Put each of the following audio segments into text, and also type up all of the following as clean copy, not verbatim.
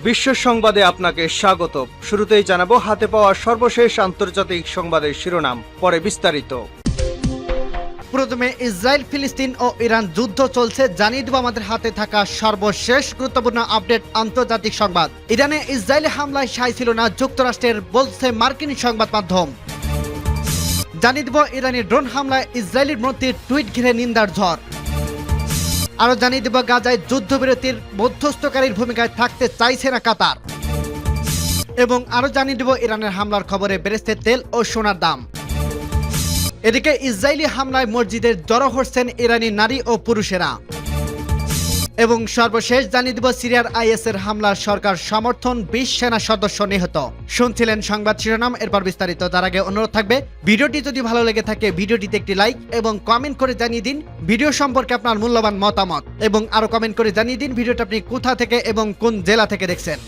বিশ্ব সংবাদে আপনাকে স্বাগত। শুরুতেই জানাবো হাতে পাওয়া সর্বশেষ আন্তর্জাতিক সংবাদের শিরোনাম, পরে বিস্তারিত। প্রথমে ইসরায়েল, ফিলিস্তিন ও ইরান যুদ্ধ চলছে, জানিয়ে দেব আমাদের হাতে থাকা সর্বশেষ গুরুত্বপূর্ণ আপডেট আন্তর্জাতিক সংবাদ। ইরানে ইসরায়েলি হামলায় সায় ছিল না যুক্তরাষ্ট্রের, বলছে মার্কিন সংবাদ মাধ্যম। জানিয়ে দেব ইরানি ড্রোন হামলায় ইসরায়েলের মধ্যে টুইট ঘিরে নিন্দার ঝড়। আরো জানিয়ে দেব গাজায় যুদ্ধবিরতির মধ্যস্থকারীর ভূমিকায় থাকতে চাইছে না কাতার। এবং আরো জানিয়ে দেব ইরানের হামলার খবরে বেড়েছে তেল ও সোনার দাম। এদিকে ইসরায়েলি হামলায় মসজিদে জড়ো হচ্ছেন ইরানি নারী ও পুরুষেরা। এবং সর্বশেষ জানিয়ে দিব সিরিয়ার আইএসের হামলার সরকার সমর্থন, 20 সেনা সদস্য নিহত। শুনছিলেন সংবাদ শিরোনাম, এরপর বিস্তারিত। তার আগে অনুরোধ থাকবে, ভিডিওটি যদি ভালো লেগে থাকে ভিডিওটিতে একটি লাইক এবং কমেন্ট করে জানিয়ে দিন ভিডিও সম্পর্কে আপনার মূল্যবান মতামত, এবং আরো কমেন্ট করে জানিয়ে দিন ভিডিওটা আপনি কোথা থেকে এবং কোন জেলা থেকে দেখছেন।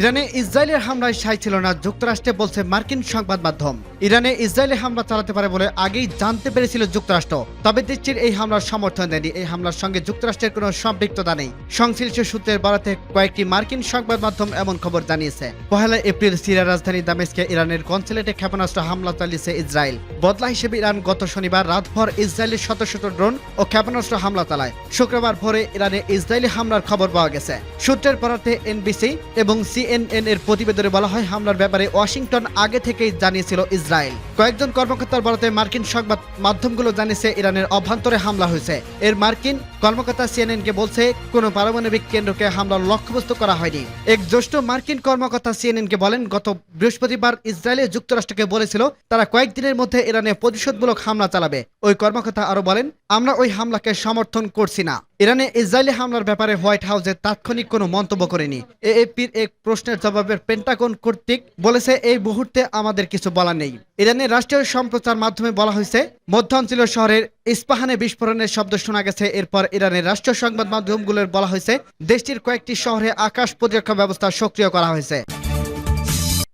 ইরানে ইসরায়েলের হামলায় সায় ছিল না যুক্তরাষ্ট্রে, বলছে মার্কিন সংবাদ মাধ্যম। ইরানে ইসরায়েলে হামলা চালাতে পারে বলে আগেই জানতে পেরেছিল যুক্তরাষ্ট্র, তবে দেশটির এই হামলার সমর্থন দেয়নি। এই হামলার সঙ্গে যুক্তরাষ্ট্রের কোনো সম্পৃক্ততা নেই। সংশ্লিষ্ট সূত্রের বরাতে কয়েকটি মার্কিন সংবাদ মাধ্যম এমন খবর জানিয়েছে। 1 এপ্রিল সিরিয়ার রাজধানী দামেস্কে ইরানের কনসুলেটে ক্ষেপণাস্ত্র হামলা চালিয়েছে ইসরায়েল। বদলা হিসেবে ইরান গত শনিবার রাতভর ইসরায়েলের শত শত ড্রোন ও ক্ষেপণাস্ত্র হামলা চালায়। শুক্রবার ভোরে ইরানে ইসরায়েলি হামলার খবর পাওয়া গেছে। সূত্রের বরাতে এনবিসি এবং CNN এর প্রতিবেদনে বলা হয়, হামলার ব্যাপারে ওয়াশিংটন আগে থেকেই জানিয়েছিল ইসরায়েল। কয়েকজন কর্মকর্তার বরাতে মার্কিন সংবাদ মাধ্যমগুলো জানিয়েছে ইরানের অভ্যন্তরে হামলা হয়েছে। এর মার্কিন কর্মকর্তা CNN-কে বলছে কোনো পারমাণবিক কেন্দ্রকে হামলার লক্ষ্যবস্তু করা হয়নি। এক জ্যেষ্ঠ মার্কিন কর্মকর্তা CNN-কে বলেন, গত বৃহস্পতিবার ইসরায়েলে যুক্তরাষ্ট্রকে বলেছিল তারা কয়েকদিনের মধ্যে ইরানে প্রতিশোধমূলক হামলা চালাবে। ওই কর্মকর্তা আরো বলেন, আমরা ওই হামলাকে সমর্থন করছি না। ইরানে ইসরায়েলি হামলার ব্যাপারে হোয়াইট হাউসে তাৎক্ষণিক কোনো মন্তব্য করেনি। এএপির এক প্রশ্নের জবাবে পেন্টাগন কর্তৃক বলেছে, এই মুহূর্তে আমাদের কিছু বলার নেই। ইরানের রাষ্ট্রীয় সম্প্রচার মাধ্যমে বলা হয়েছে, মধ্যাঞ্চল শহরের ইস্পাহানে বিস্ফোরণের শব্দ শোনা গেছে। এরপর ইরানের রাষ্ট্রীয় সংবাদ মাধ্যমগুলোর বলা হয়েছে, দেশটির কয়েকটি শহরে আকাশ প্রতিরক্ষা ব্যবস্থা সক্রিয় করা হয়েছে।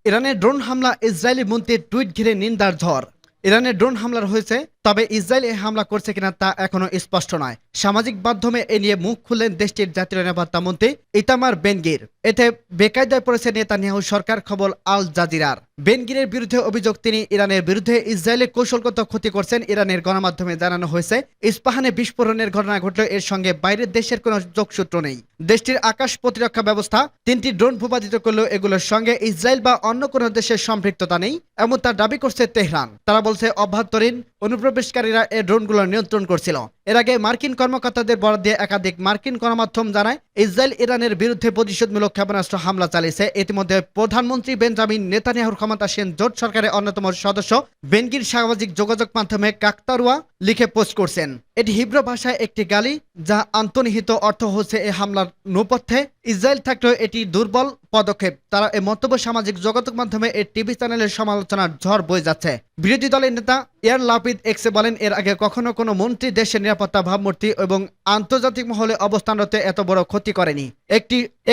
ইরানের ড্রোন হামলা, ইসরায়েলি মন্ত্রীর টুইট ঘিরে নিন্দার ঝড়। ইরানের ড্রোন হামলার হয়েছে, তবে ইসরায়েল এই হামলা করছে কিনা তা এখনো স্পষ্ট নয়। সামাজিক মাধ্যমে এ নিয়ে মুখ খুললেন দেশটির জাতীয় নিরাপত্তা মন্ত্রী ইতামার বেনগির। এতে বেকায়দায় পড়েছে নেতানিয়াহু সরকার, খবর আল জাজিরার। বেনগিরের বিরুদ্ধে অভিযোগ, তিনি ইরানের বিরুদ্ধে ইসরায়েলের কৌশলগত ক্ষতি করছেন। ইরানের গণমাধ্যমে জানানো হয়েছে, ইস্পাহানে বিস্ফোরণের ঘটনা ঘটলেও এর সঙ্গে বাইরের দেশের কোনো যোগসূত্র নেই। দেশটির আকাশ প্রতিরক্ষা ব্যবস্থা 3টি ড্রোন ভূপাতিত করলেও এগুলোর সঙ্গে ইসরায়েল বা অন্য কোনো দেশের সম্পৃক্ততা নেই, এমন তার দাবি করছে তেহরান। তারা বলছে, অভ্যন্তরীণ অনুপ্রবেশকারীরা এই ড্রোনগুলো নিয়ন্ত্রণ করছিল। এর আগে মার্কিন কর্মকর্তাদের বরাত দিয়ে একাধিক মার্কিন গণমাধ্যম জানায়, ইসরায়েল ইরানের বিরুদ্ধে প্রতিশোধমূলক ক্ষেপণাস্ত্র হামলা চালিয়েছে। ইতিমধ্যে প্রধানমন্ত্রী বেঞ্জামিন নেতানিয়াহুর ক্ষমতাসীন জোট সরকারের অন্যতম সদস্য বেনগির সামাজিক যোগাযোগ মাধ্যমে কাকতারুয়া লিখে পোস্ট করছেন। এটি হিব্রু ভাষায় একটি গালি, যা অন্তর্নিহিত অর্থ হচ্ছে এই হামলার নৌপথ্যে ইসরায়েল থাকলেও এটি দুর্বল পদক্ষেপ। তারা এই মন্তব্য সামাজিক যোগাযোগ মাধ্যমে এই টিভি চ্যানেলের সমালোচনার ঝড় বয়ে যাচ্ছে। বিরোধী দলের নেতা ইয়ার লাপিদ এক্সে বলেন, এর আগে কখনো কোনো মন্ত্রী দেশের নিরাপত্তা ভাবমূর্তি এবং আন্তর্জাতিক মহলে অবস্থানরত এত বড় ক্ষতি করেনি।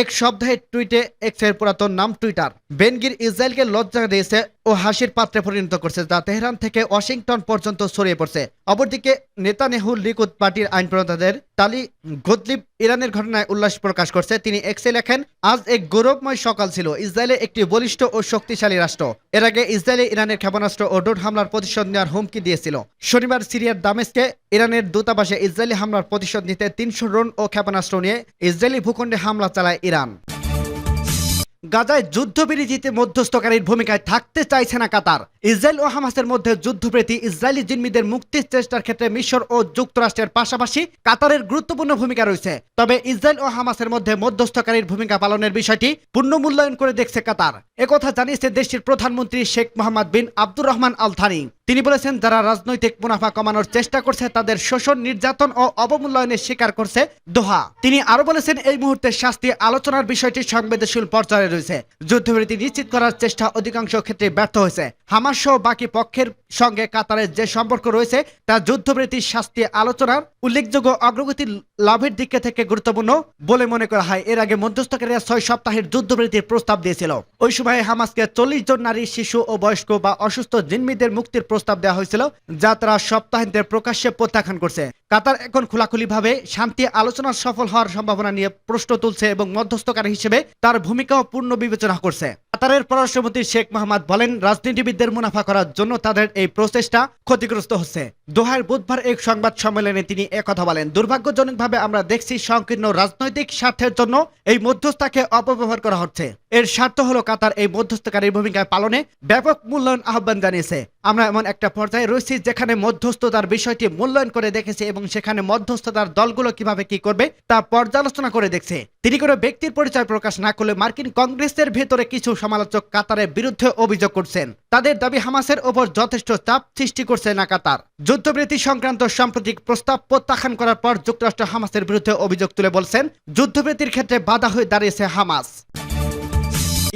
এক সপ্তাহের টুইটে এক্সের পুরাতন নাম টুইটার বেনগির ইসরায়েলকে লজ্জা দিয়েছে ও হাসির পাত্রে পরিণত করছে, যা তেহরান থেকে ওয়াশিংটন পর্যন্ত ছড়িয়ে পড়ছে। অপরদিকে নেতানিয়াহু লিকুদ পার্টির আইন প্রণেতাদের তালি গোতলিব ইরানের ঘটনায় উল্লাস প্রকাশ করছে। তিনি এক্সে লেখেন, আজ এক গৌরবময় সকাল ছিল। ইসরায়েলে একটি বলিষ্ঠ ও শক্তিশালী রাষ্ট্র। এর আগে ইসরায়েলে ইরানের ক্ষেপণাস্ত্র ও ড্রোন হামলার প্রতিশোধ নেওয়ার হুমকি দিয়েছিল। শনিবার সিরিয়ার দামেস্কে ইরানের দূতাবাসে ইসরায়েলি হামলার প্রতিশোধ নিতে 300 ড্রোন ও ক্ষেপণাস্ত্র নিয়ে ইসরায়েলি ভূখণ্ডে হামলা চালায় ইরান। গাজায় যুদ্ধবিরতিতে মধ্যস্থকারীর ভূমিকায় থাকতে চাইছে না কাতার। ইসরায়েল ও হামাসের মধ্যে যুদ্ধবিরতি, ইসরায়েলি জিম্মিদের মুক্তির চেষ্টার ক্ষেত্রে মিশর ও যুক্তরাষ্ট্রের পাশাপাশি কাতারের গুরুত্বপূর্ণ ভূমিকা রয়েছে। তবে ইসরায়েল ও হামাসের মধ্যে মধ্যস্থকারীর ভূমিকা পালনের বিষয়টি পূর্ণ মূল্যায়ন করে দেখছে কাতার। একথা জানিয়েছে দেশটির প্রধানমন্ত্রী শেখ মোহাম্মদ বিন আব্দুর রহমান আল থানি। তিনি বলেছেন, যারা রাজনৈতিক মুনাফা কমানোর চেষ্টা করছে তাদের শোষণ, নির্যাতন ও অবমূল্যায়নের শিকার করছে দোহা। তিনি আরো বলেছেন, এই মুহূর্তে শাস্তি আলোচনার বিষয়টি সংবেদনশীল পর্যায়ে রয়েছে। যুদ্ধবিরতি নিশ্চিত করার চেষ্টা অধিকাংশ ক্ষেত্রে ব্যর্থ হয়েছে। হামাস সহ বাকি পক্ষের সঙ্গে কাতারের যে সম্পর্ক রয়েছে তা যুদ্ধবিরতির শাস্তি আলোচনার উল্লেখযোগ্য অগ্রগতি লাভের দিক থেকে গুরুত্বপূর্ণ বলে মনে করা হয়। এর আগে মধ্যস্থকারীরা 6 সপ্তাহের যুদ্ধবিরতির প্রস্তাব দিয়েছিল। ওই সময় হামাসকে 40 জন নারী, শিশু ও বয়স্ক বা অসুস্থ জিম্মিদের মুক্তির প্রস্তাব দেওয়া হয়েছিল, যা তারা সপ্তাহান্তে প্রকাশ্যে প্রত্যাখ্যান করছে। কাতার এখন খোলাখুলিভাবে শান্তি আলোচনার সফল হওয়ার সম্ভাবনা নিয়ে প্রশ্ন তুলছে এবং মধ্যস্থকারী হিসেবে তার ভূমিকাও পূর্ণ বিবেচনা করছে। কাতারের পররাষ্ট্রমন্ত্রী শেখ মোহাম্মদ বলেন, রাজনীতিবিদদের মুনাফা করার জন্য তাদের এই প্রচেষ্টা ক্ষতিগ্রস্ত হচ্ছে। দোহায় বুধবার এক সংবাদ সম্মেলনে তিনি একথা বলেন, দুর্ভাগ্যজনকভাবে আমরা দেখছি সংকীর্ণ রাজনৈতিক স্বার্থের জন্য এই মধ্যস্থতাকে অপব্যবহার করা হচ্ছে। এর স্বার্থ হলো কাতার এই মধ্যস্থকারীর ভূমিকা পালনে ব্যাপক মূল্যায়ন আহ্বান জানিয়েছে। আমরা এমন একটা পর্যায়ে রয়েছি যেখানে মধ্যস্থতার বিষয়টি মূল্যায়ন করে দেখেছে এবং সেখানে মধ্যস্থতার দলগুলো কিভাবে কি করবে তা পর্যালোচনা করে দেখছে। তিনি কোনো ব্যক্তির পরিচয় প্রকাশ না করলে মার্কিন কংগ্রেসের ভেতরে কিছু সমালোচক কাতারের বিরুদ্ধে অভিযোগ করছেন। তাদের দাবি হামাসের ওপর যথেষ্ট চাপ সৃষ্টি করছে না কাতার। যুদ্ধবিরতি সংক্রান্ত সাম্প্রতিক প্রস্তাব প্রত্যাখ্যান করার পর যুক্তরাষ্ট্র হামাসের বিরুদ্ধে অভিযোগ তুলে বলছেন, যুদ্ধবিরতির ক্ষেত্রে বাধা হয়ে দাঁড়িয়েছে হামাস।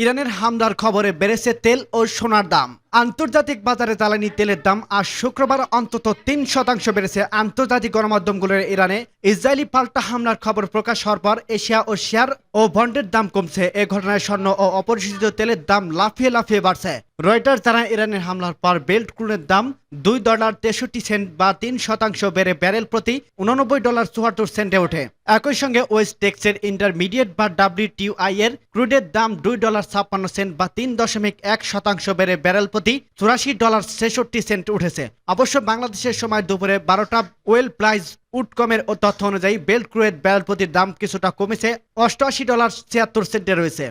ইরানের হামলার খবরে বেড়েছে তেল ও সোনার দাম। আন্তর্জাতিক বাজারে জ্বালানি তেলের দাম আজ শুক্রবার অন্তত 3% বেড়েছে। আন্তর্জাতিক গণমাধ্যমগুলোর ইরানে ইসরায়েলি পাল্টা হামলার খবর প্রকাশ হওয়ার পর এশিয়া ও শেয়ার ও বন্ডের দাম কমছে। এ ঘটনায় স্বর্ণ ও অপরিশোধিত তেলের দাম লাফিয়ে লাফিয়ে বাড়ছে। রয়টার্স জানায়, ইরানের হামলার পর বেল্ট ক্রুডের দাম $2.63 বা 3% বেড়ে ব্যারেল প্রতি $89.74 ওঠে। একই সঙ্গে ওয়েস্ট টেক্সের ইন্টারমিডিয়েট বা WTI এর ক্রুডের দাম $2.56 বা 3.1% বেড়ে ব্যারেল $84.66 উঠেছে। অবশ্য বাংলাদেশের সময় দুপুরে 12টা ওয়েল প্রাইস উডকমের তথ্য অনুযায়ী বেল্ট ক্রুয়ের ব্যারেল প্রতির দাম কিছুটা কমেছে, $88.76 রয়েছে।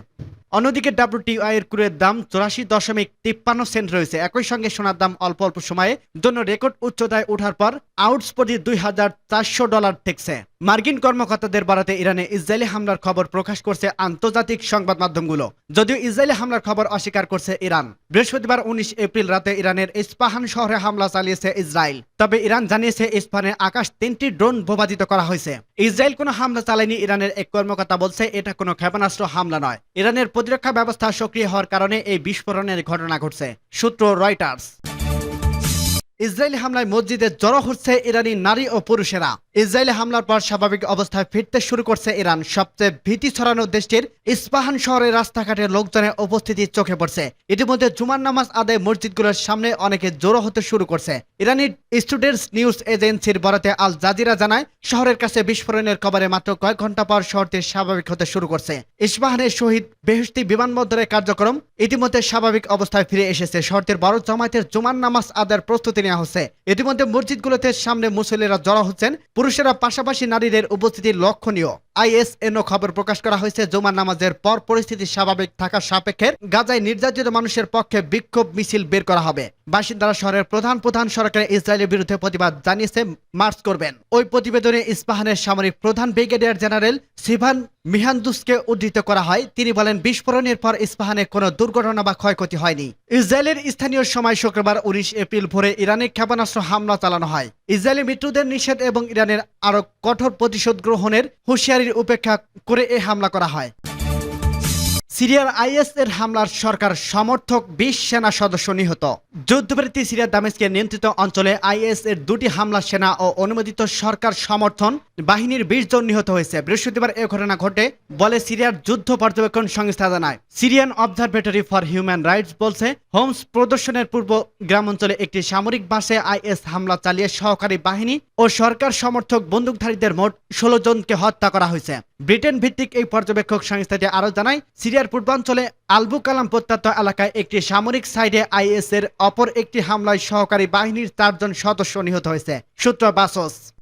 অন্যদিকে WTI এর ক্রুয়ের দাম 84.53 রয়েছে। একই সঙ্গে সোনার দাম অল্প অল্প সময়ে জন্য রেকর্ড উচ্চতায় ওঠার পর আউন্স প্রতি $2,400 ঠেকছে। মার্কিন কর্মকর্তাদের বাড়াতে ইরানে ইসরায়েলি হামলার খবর প্রকাশ করছে আন্তর্জাতিক সংবাদ মাধ্যমগুলো। যদিও ইসরায়েলি হামলার খবর অস্বীকার করছে ইরান। বৃহস্পতিবার 19 এপ্রিল রাতে ইরানের ইস্পাহান শহরে হামলা চালিয়েছে ইসরায়েল। তবে ইরান জানিয়েছে ইস্পাহানের আকাশ 3টি ড্রোন বোমাদিত করা হয়েছে। ইসরায়েল কোনো হামলা চালায়নি। ইরানের এক কর্মকর্তা বলছে, এটা কোনো ক্ষেপণাস্ত্র হামলা নয়। ইরানের প্রতিরক্ষা ব্যবস্থা সক্রিয় হওয়ার কারণে এই বিস্ফোরণের ঘটনা ঘটছে। সূত্র রয়টার্স। ইসরায়েলি হামলায় মসজিদে জড়ো হচ্ছে ইরানি নারী ও পুরুষেরা। ইসরায়েলি হামলার পর স্বাভাবিক অবস্থায় ফিরতে শুরু করছে ইরান। সবচেয়ে ভীতি ছড়ানো দেশটির ইস্পাহান শহরের রাস্তাঘাটে লোকজনের উপস্থিতি চোখে পড়ছে। ইতিমধ্যে জুমার নামাজ আদায় মসজিদগুলোর সামনে অনেকে জড়ো হতে শুরু করছে। ইরানি স্টুডেন্টস নিউজ এজেন্সির বরাতে আল জাজিরা জানায়, শহরের কাছে বিস্ফোরণের খবরে মাত্র কয়েক ঘন্টা পর শহরটি স্বাভাবিক হতে শুরু করছে। ইস্পাহানের শহীদ বেহেশতি বিমানবন্দরের কার্যক্রম ইতিমধ্যে স্বাভাবিক অবস্থায় ফিরে এসেছে। শহরটির বড় জামায়াতের জুমার নামাজ আদায়ের প্রস্তুতি নেওয়া হচ্ছে। ইতিমধ্যে মসজিদগুলোতে সামনে মুসল্লিরা জড়ো হচ্ছেন। পুরুষেরা পাশাপাশি নারীদের উপস্থিতি লক্ষণীয়। ISNও খবর প্রকাশ করা হয়েছে, জুমার নামাজের পর পরিস্থিতি স্বাভাবিক থাকা সাপেক্ষে গাজায় নির্যাতিত মানুষের পক্ষে বিক্ষোভ মিছিল বের করা হবে। বাসিন্দারা শহরের প্রধান সড়কে ইসরায়েলের বিরুদ্ধে প্রতিবাদ জানিয়েছে মার্চ করবেন। ওই প্রতিবেদনে ইস্পাহানের সামরিক প্রধান ব্রিগেডিয়ার জেনারেল সিভান মিহান্দুসকে উদ্ধৃত করা হয়। তিনি বলেন, বিস্ফোরণের পর ইস্পাহানে কোনো দুর্ঘটনা বা ক্ষয়ক্ষতি হয়নি। ইসরায়েলের স্থানীয় সময় শুক্রবার 19 এপ্রিল ভোরে ইরানে ক্ষেপণাস্ত্র হামলা চালানো হয়। ইসরায়েলি মৃত্যুদের নিষেধ এবং ইরানের আরো কঠোর প্রতিশোধ গ্রহণের হুঁশিয়ারির উপেক্ষা করে এ হামলা করা হয়। সিরিয়ার IS এর হামলার সরকার সমর্থক 20 সেনা সদস্য নিহত। যুদ্ধবিরতি সিরিয়ার দামেস্কের নিয়ন্ত্রিত অঞ্চলে IS এর 2টি হামলা সেনা ও অনুমোদিত সরকার সমর্থন বাহিনীর 20 জন নিহত হয়েছে। বৃহস্পতিবার এ ঘটনা ঘটে বলে সিরিয়ার যুদ্ধ পর্যবেক্ষণ সংস্থা জানায়। Syrian observatory for human rights বলছে, হোমস প্রদর্শনের পূর্ব গ্রাম অঞ্চলে একটি সামরিক বাসে IS হামলা চালিয়ে সহকারী বাহিনী ও সরকার সমর্থক বন্দুকধারীদের মোট 16 জনকে হত্যা করা হয়েছে। ব্রিটেন ভিত্তিক এই পর্যবেক্ষক সংস্থাটি আরও জানায়, সিরিয়ার পূর্বাঞ্চলে আলবু কালাম প্রত্যন্ত এলাকায় একটি সামরিক সাইডে IS এর অপর একটি হামলায় সহকারী বাহিনীর 4 জন সদস্য নিহত হয়েছে। সূত্র বাসস।